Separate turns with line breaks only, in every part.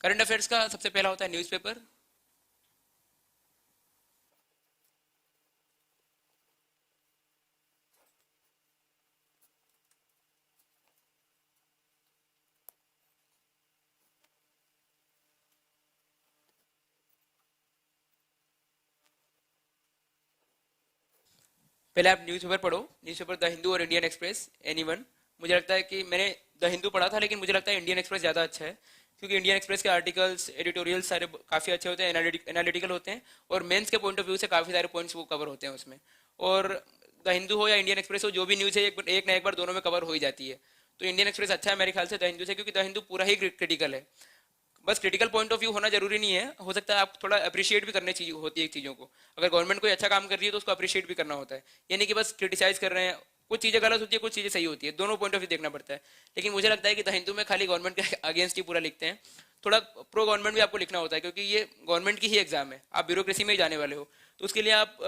Current affairs का सबसे पहला होता है न्यूज़पेपर। पहले आप न्यूज़पेपर पढ़ो, न्यूज़पेपर द हिंदू और इंडियन एक्सप्रेस, एनीवन। मुझे लगता है कि मैंने द हिंदू पढ़ा था, लेकिन मुझे लगता है इंडियन एक्सप्रेस ज़्यादा अच्छा है, क्योंकि इंडियन एक्सप्रेस के आर्टिकल्स, एडिटोरियल्स सारे काफ़ी अच्छे होते हैं, एनालिटिकल होते हैं, और मेंस के पॉइंट ऑफ व्यू से काफ़ी सारे पॉइंट्स वो कवर होते हैं उसमें। और द हिंदू हो या इंडियन एक्सप्रेस हो, जो भी न्यूज़ है एक ना एक बार दोनों में कवर हो ही जाती है। तो इंडियन एक्सप्रेस अच्छा है मेरे ख्याल से द हिंदू से, क्योंकि द हिंदू पूरा ही क्रिटिकल है। बस क्रिटिकल पॉइंट ऑफ व्यू होना जरूरी नहीं है, हो सकता है आप थोड़ा अप्रिशिएट भी करने चाहिए होती है चीज़ों को। अगर गवर्नमेंट कोई अच्छा काम कर रही है तो उसको अप्रिशिएट भी करना होता है, यानी कि बस क्रिटिसाइज कर रहे हैं। कुछ चीज़ें गलत होती है, कुछ चीज़ें सही होती है, दोनों पॉइंट ऑफ व्यू देखना पड़ता है। लेकिन मुझे लगता है कि द हिंदू में खाली गवर्नमेंट के अगेंस्ट ही पूरा लिखते हैं। थोड़ा प्रो गवर्नमेंट भी आपको लिखना होता है, क्योंकि ये गवर्नमेंट की ही एग्जाम है, आप ब्यूरोक्रेसी में ही जाने वाले हो। तो उसके लिए आप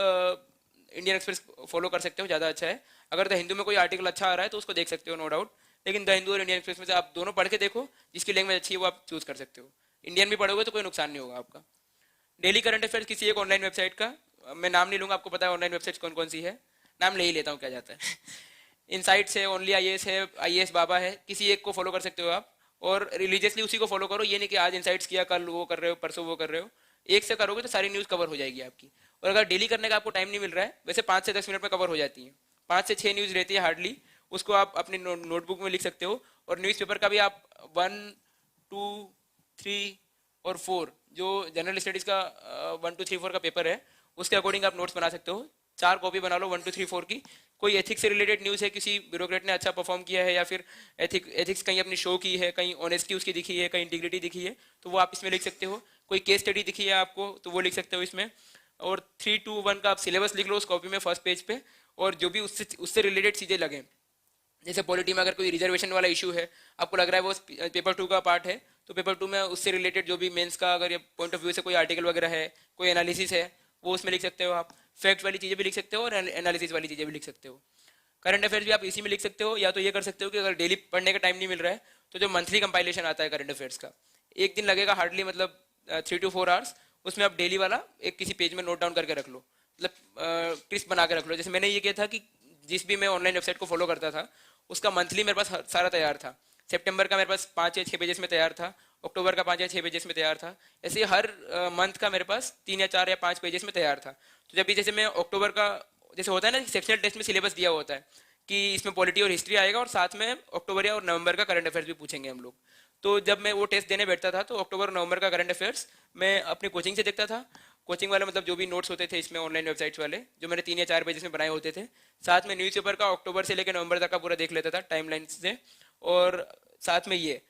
इंडियन एक्सप्रेस फॉलो कर सकते हो, ज़्यादा अच्छा है। अगर द हिंदू में कोई आर्टिकल अच्छा आ रहा है तो उसको देख सकते हो, नो डाउट। लेकिन द हिंदू और इंडियन एक्सप्रेस में से आप दोनों पढ़ के देखो, जिसकी लैंग्वेज अच्छी है वो आप चूज कर सकते हो। इंडियन भी पढ़ोगे तो कोई नुकसान नहीं होगा आपका। डेली करंट अफेयर्स किसी एक ऑनलाइन वेबसाइट का, मैं नाम नहीं लूंगा, आपको पता है ऑनलाइन वेबसाइट कौन कौन सी है, नाम ले ही लेता हूँ, क्या जाता है। इनसाइट्स है, ओनली आईएएस है, आईएएस बाबा है, किसी एक को फॉलो कर सकते हो आप। और रिलीजियसली उसी को फॉलो करो, ये नहीं कि आज इनसाइट्स किया, कल वो कर रहे हो, परसों वो कर रहे हो। एक से करोगे तो सारी न्यूज़ कवर हो जाएगी आपकी। और अगर डेली करने का आपको टाइम नहीं मिल रहा है, वैसे 5 से 10 मिनट में कवर हो जाती है, 5 से 6 न्यूज़ रहती है हार्डली। उसको आप अपनी नोटबुक में लिख सकते हो। और न्यूज़पेपर का भी आप 1, 2, 3 और 4, जो जनरल स्टडीज़ का 1, 2, 3, 4 का पेपर है, उसके अकॉर्डिंग आप नोट्स बना सकते हो। 4 कॉपी बना लो 1, 2, 3, 4 की। कोई एथिक्स से रिलेटेड न्यूज़ है, किसी ब्यूरोक्रेट ने अच्छा परफॉर्म किया है, या फिर एथिक्स कहीं अपनी शो की है, कहीं ऑनेस्टी उसकी दिखी है, कहीं इंटीग्रिटी दिखी है, तो वो आप इसमें लिख सकते हो। कोई केस स्टडी दिखी है आपको तो वो लिख सकते हो इसमें। और 3, 2, 1 का आप सिलेबस लिख लो उस कॉपी में, फर्स्ट पेज पे। और जो भी उससे उससे रिलेटेड चीज़ें लगें, जैसे पॉलिटी में अगर कोई रिजर्वेशन वाला इशू है, आपको लग रहा है वो पेपर 2 का पार्ट है, तो पेपर 2 में उससे रिलेटेड जो भी मेंस का अगर ये पॉइंट ऑफ व्यू से कोई आर्टिकल वगैरह है, कोई एनालिसिस है, वो उसमें लिख सकते हो आप। फैक्ट वाली चीज़ें भी लिख सकते हो और एनालिसिस वाली चीज़ें भी लिख सकते हो। करंट अफेयर्स भी आप इसी में लिख सकते हो, या तो ये कर सकते हो कि अगर डेली पढ़ने का टाइम नहीं मिल रहा है, तो जो मंथली कंपाइलेशन आता है करंट अफेयर्स का, एक दिन लगेगा हार्डली, मतलब 3 to 4 आवर्स, उसमें आप डेली वाला एक किसी पेज में नोट डाउन करके रख लो, मतलब ट्रिस्ट बना के रख लो। जैसे मैंने ये किया था कि जिस भी मैं ऑनलाइन वेबसाइट को फॉलो करता था, उसका मंथली मेरे पास सारा तैयार था। सितंबर का मेरे पास 5 या 6 पेजेस में तैयार था, अक्टूबर का 5 या 6 पेजेस में तैयार था। ऐसे ही हर मंथ का मेरे पास 3 या 4 या 5 पेजेस में तैयार था। तो जब भी जैसे मैं अक्टूबर का, जैसे होता है ना सेक्शनल टेस्ट में सिलेबस दिया होता है कि इसमें पॉलिटी और हिस्ट्री आएगा, और साथ में अक्टूबर या और नवंबर का करंट अफेयर्स भी पूछेंगे हम लोग। तो जब मैं वो टेस्ट देने बैठता था, तो अक्टूबर और नवंबर का करंट अफेयर्स मैं अपनी कोचिंग से देखता था। कोचिंग वाले मतलब जो भी नोट्स होते थे इसमें ऑनलाइन वेबसाइट्स वाले, जो मैंने 3 या 4 पेजेस में बनाए होते थे, साथ में न्यूज़पेपर का अक्टूबर से लेकर नवंबर तक का पूरा देख लेता था टाइमलाइन से। और साथ में ये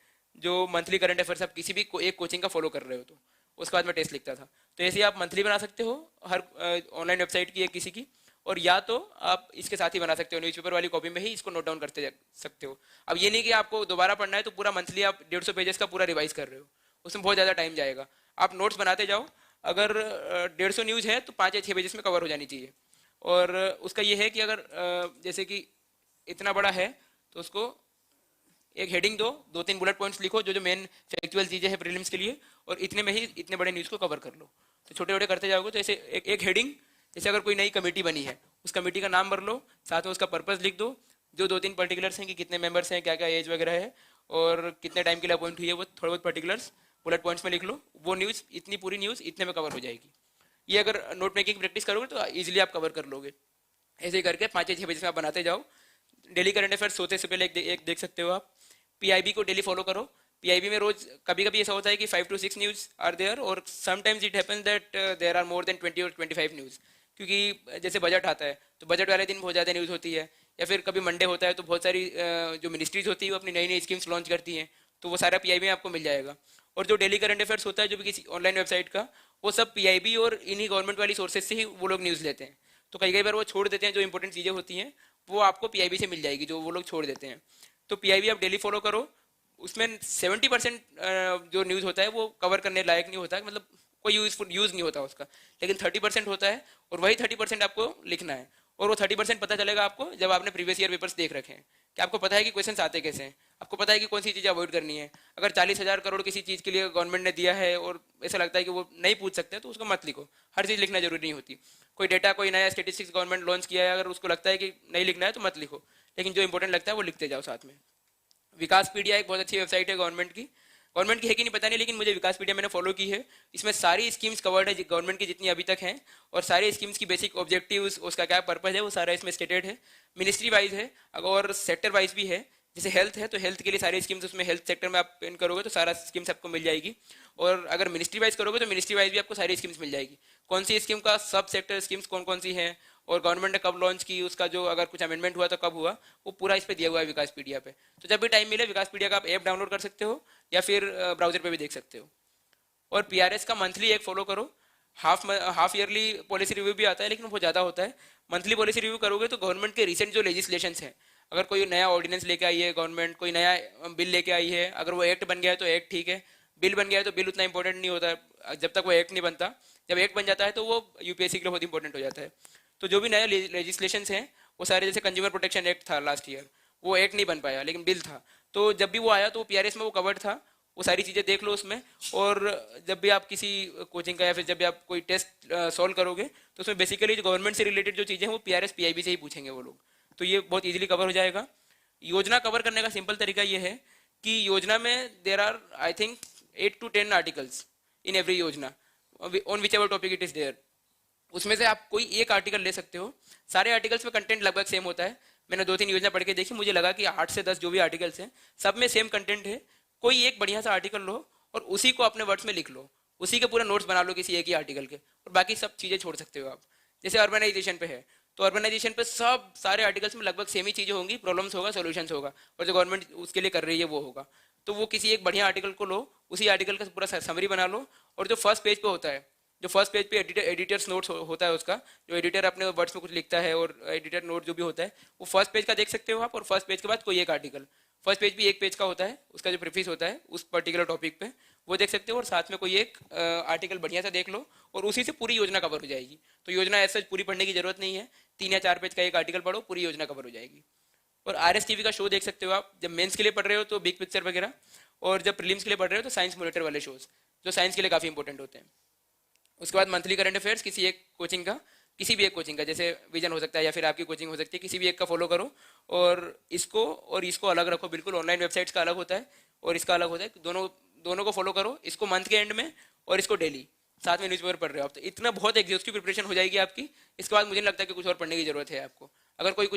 जो मंथली करंट अफेयर्स आप किसी भी एक कोचिंग का फॉलो कर रहे हो, तो उसके बाद मैं टेस्ट लिखता था। तो ऐसे ही आप मंथली बना सकते हो हर ऑनलाइन वेबसाइट की एक किसी की, और या तो आप इसके साथ ही बना सकते हो, न्यूज़पेपर वाली कॉपी में ही इसको नोट डाउन करते सकते हो। अब ये नहीं कि आपको दोबारा पढ़ना है तो पूरा मंथली आप 150 पेजेस का पूरा रिवाइज कर रहे हो, उसमें बहुत ज़्यादा टाइम जाएगा। आप नोट्स बनाते जाओ। अगर 150 न्यूज़ है तो 5 या 6 पेजेस में कवर हो जानी चाहिए। और उसका ये है कि अगर जैसे कि इतना बड़ा है, तो उसको एक हेडिंग दो, 2-3 बुलेट पॉइंट्स लिखो जो जो मेन फैक्चुअल चीज़ें हैं प्रीलिम्स के लिए, और इतने में ही इतने बड़े न्यूज़ को कवर कर लो। तो छोटे छोटे करते जाओगे तो ऐसे एक हेडिंग, जैसे अगर कोई नई कमेटी बनी है, उस कमेटी का नाम भर लो, साथ में उसका पर्पस लिख दो, जो 2-3 पर्टिकुलर्स हैं कि कितने मेंबर्स हैं, क्या क्या एज वगैरह है, और कितने टाइम के लिए अपॉइंट हुई है, वो थोड़े बहुत पर्टिकुलर्स बुलेट पॉइंट्स में लिख लो। वो न्यूज़, इतनी पूरी न्यूज़ इतने में कवर हो जाएगी। ये अगर नोट मेकिंग प्रैक्टिस करोगे तो इजीली आप कवर कर लोगे। ऐसे ही करके 5 या 6 पेज में आप बनाते जाओ। डेली करंट अफेयर सोते से पहले एक देख सकते हो आप। पीआईबी को डेली फॉलो करो। पीआईबी में रोज कभी कभी ऐसा होता है कि 5 to 6 न्यूज़ आर देयर, और sometimes it happens that there are more than 20 or 25 news, क्योंकि जैसे बजट आता है तो बजट वाले दिन बहुत ज़्यादा न्यूज़ होती है, या फिर कभी मंडे होता है तो बहुत सारी जो मिनिस्ट्रीज होती है वो अपनी नई नई स्कीम्स लॉन्च करती हैं, तो वो सारा पीआईबी में आपको मिल जाएगा। और जो डेली करंट अफेयर्स होता है जो भी किसी ऑनलाइन वेबसाइट का, वो सब पीआईबी और इन्हीं गवर्नमेंट वाली सोर्सेज से ही वो लोग न्यूज़ लेते हैं। तो कई कई बार वो छोड़ देते हैं, जो इंपॉर्टेंट चीज़ें होती हैं वो आपको पीआईबी से मिल जाएगी, जो वो लोग छोड़ देते हैं। तो पीआईबी आप डेली फॉलो करो। उसमें 70% जो न्यूज़ होता है वो कवर करने लायक नहीं होता, मतलब कोई यूज़ नहीं होता उसका, लेकिन 30% होता है, और वही 30% आपको लिखना है। और वो 30% पता चलेगा आपको जब आपने प्रीवियस ईयर पेपर्स देख रखे हैं, कि आपको पता है कि क्वेश्चन आते कैसे हैं, आपको पता है कि कौन सी चीज़ अवॉइड करनी है। अगर 40,000 करोड़ किसी चीज़ के लिए गवर्नमेंट ने दिया है और ऐसा लगता है कि वो नहीं पूछ सकते तो उसको मत लिखो। हर चीज़ लिखना जरूरी नहीं होती। कोई डेटा, कोई नया स्टेटिस्टिक्स गवर्नमेंट लॉन्च किया है, अगर उसको लगता है कि नहीं लिखना है तो मत लिखो, लेकिन जो इंपॉर्टेंट लगता है वो लिखते जाओ साथ में। विकासपीडिया एक बहुत अच्छी वेबसाइट है गवर्नमेंट की है कि नहीं पता नहीं, लेकिन मुझे विकासपीडिया मैंने फॉलो की है। इसमें सारी स्कीम्स कवर्ड है गवर्नमेंट की जितनी अभी तक हैं, और सारी स्कीम्स की बेसिक ऑब्जेक्टिव्स, उसका क्या पर्पज है, वो सारा इसमें स्टेटेड है। मिनिस्ट्री वाइज है और सेक्टर वाइज भी है। जैसे हेल्थ है तो हेल्थ के लिए सारी स्कीम्स उसमें, हेल्थ सेक्टर में आप पिन करोगे तो सारा स्कीम्स आपको मिल जाएगी। और अगर मिनिस्ट्री वाइज करोगे तो मिनिस्ट्री वाइज भी आपको सारी स्कीम्स मिल जाएगी। कौन सी स्कीम का सब सेक्टर स्कीम्स कौन कौन सी हैं और गवर्नमेंट ने कब लॉन्च की, उसका जो अगर कुछ अमेंडमेंट हुआ तो कब हुआ, वो पूरा इस पे दिया हुआ है विकासपीडिया पे। तो जब भी टाइम मिले विकासपीडिया का आप ऐप डाउनलोड कर सकते हो या फिर ब्राउजर पे भी देख सकते हो। और पीआरएस का मंथली एक फॉलो करो। हाफ ईयरली पॉलिसी रिव्यू भी आता है लेकिन वो ज़्यादा होता है। मंथली पॉलिसी रिव्यू करोगे तो गवर्नमेंट के रिसेंट जो लेजिस्लेशंस हैं, अगर कोई नया ऑर्डिनेंस लेके आई है गवर्नमेंट, कोई नया बिल लेके आई है, अगर वो एक्ट बन गया है तो एक्ट ठीक है, बिल बन गया है तो बिल उतना इंपॉर्टेंट नहीं होता है जब तक वो एक्ट नहीं बनता। जब एक्ट बन जाता है तो वो यूपीएससी के लिए बहुत इंपॉर्टेंट हो जाता है। तो जो भी नए लेजिस्लेशंस हैं वो सारे, जैसे कंज्यूमर प्रोटेक्शन एक्ट था लास्ट ईयर, वो एक्ट नहीं बन पाया लेकिन बिल था, तो जब भी वो आया तो पीआरएस में वो कवर्ड था। वो सारी चीज़ें देख लो उसमें। और जब भी आप किसी कोचिंग का या फिर जब भी आप कोई टेस्ट सॉल्व करोगे तो उसमें बेसिकली जो गवर्नमेंट से रिलेटेड जो चीज़ें हैं वो पीआरएस पीआईबी से ही पूछेंगे वो लोग, तो ये बहुत इजीली कवर हो जाएगा। योजना कवर करने का सिंपल तरीका ये है कि योजना में there are I think 8 to 10 articles in every Yojana on which ever topic it is there. उसमें से आप कोई एक आर्टिकल ले सकते हो। सारे आर्टिकल्स में कंटेंट लगभग सेम होता है। मैंने 2-3 योजना पढ़ के देखी, मुझे लगा कि 8 से 10 जो भी आर्टिकल्स हैं सब में सेम कंटेंट है। कोई एक बढ़िया सा आर्टिकल लो और उसी को अपने वर्ड्स में लिख लो, उसी के पूरे नोट्स बना लो किसी एक ही आर्टिकल के, और बाकी सब चीज़ें छोड़ सकते हो आप। जैसे अर्बनाइजेशन पे है तो अर्बनाइजेशन पे सब सारे आर्टिकल्स में लगभग सेम ही चीज़ें होंगी, प्रॉब्लम्स होगा, सॉल्यूशंस होगा, और जो गवर्नमेंट उसके लिए कर रही है वो होगा। तो वो किसी एक बढ़िया आर्टिकल को लो, उसी आर्टिकल का पूरा समरी बना लो, और जो फर्स्ट पेज पे होता है, जो फर्स्ट पेज पे एडिटर्स नोट्स होता है उसका, जो एडिटर अपने वर्ड्स में कुछ लिखता है और एडिटर नोट जो भी होता है वो फर्स्ट पेज का देख सकते हो आप। और फर्स्ट पेज के बाद कोई एक आर्टिकल, फर्स्ट पेज भी एक पेज का होता है, उसका जो प्रीफेस होता है उस पर्टिकुलर टॉपिक पे वो देख सकते हो, और साथ में कोई एक आर्टिकल बढ़िया सा देख लो और उसी से पूरी योजना कवर हो जाएगी। तो योजना ऐसा पूरी पढ़ने की जरूरत नहीं है, 3 या 4 पेज का एक आर्टिकल पढ़ो, पूरी योजना कवर हो जाएगी। और आरएस टीवी का शो देख सकते हो आप, जब मेंस के लिए पढ़ रहे हो तो बिग पिक्चर वगैरह, और जब प्रीलिम्स के लिए पढ़ रहे हो तो साइंस मॉनिटर वाले शोज जो साइंस के लिए काफ़ी इंपॉर्टेंट होते हैं। उसके बाद मंथली करंट अफेयर्स किसी एक कोचिंग का, किसी भी एक कोचिंग का, जैसे विजन हो सकता है या फिर आपकी कोचिंग हो सकती है, किसी भी एक का फॉलो करो और इसको अलग रखो बिल्कुल। ऑनलाइन वेबसाइट्स का अलग होता है और इसका अलग होता है, दोनों को फॉलो करो, इसको मंथ के एंड में और इसको डेली, साथ में न्यूज़पेपर पढ़ रहे हो आप, तो इतना बहुत एग्जॉस्टिव प्रिपरेशन हो जाएगी आपकी। इसके बाद मुझे नहीं लगता कि कुछ और पढ़ने की जरूरत है आपको। अगर कोई कुछ